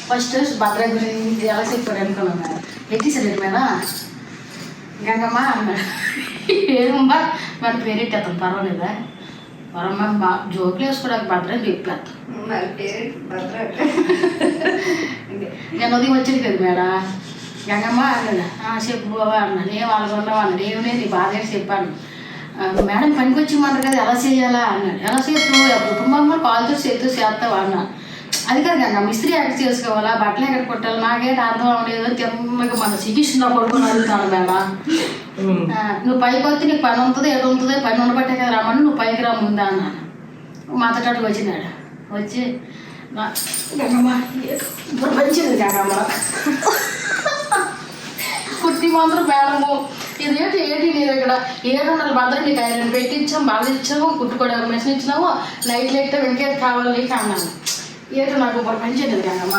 first భద్ర గురించి ఎలా చెప్పాడు అనుకున్నాం మేడం ఎట్టిసాడు మేడం గంగమ్మ అన్నాడు ఏమమ్మా మన పేరెట్టి అతను పర్వాలేదా వరమ్మ జోకులు వేసుకోవడానికి భద్ర అని చెప్పేస్తాం నేను ఉదయం వచ్చింది కదా మేడం గంగమ్మ అన్నాడు చెప్పు బాబా అన్నాను ఏం వాళ్ళకున్నావు అన్నాడు ఏం లేదు నీ బాధ ఏంటి చెప్పాను మేడం పనికి వచ్చిమంటారు కదా ఎలా చేయాలా అన్నాడు ఎలా చేస్తావు కుటుంబంలో కాల్ చేసి చేస్తావా అన్నాను అది కాదు గంగమ్మ ఇస్త్రీ ఎక్కడ చేసుకోవాలా బట్టలు ఎక్కడ కొట్టాలి నాకేంటి అర్థం అవ్వలేదు అని తిమ్మగా మన చికిత్స కొడుకుని అడుగుతాను మేడం నువ్వు పైకి వస్తే నీకు పని ఉంటుంది ఎటు ఉంటుంది పని ఉండబట్టే కదా రమ్మని నువ్వు పైకి రా ముందా అన్నాను మాతటానికి వచ్చినాడు వచ్చి గంగమ్మ ఇప్పుడు మంచిది గంగమ్మ కుర్తి మాత్రం మేడము ఇదేంటి ఏంటి నీ దగ్గర 700 భద్ర నీకు ఐరన్ పెట్టించాం బాగా ఇచ్చాము కుట్టుకోవడానికి మెషిన్ ఇచ్చినాము నైట్ లైట్ ఇంకేది కావాలి నీకు అన్నాను ఏంటో నాకు ఇప్పుడు మంచిది గంగమ్మ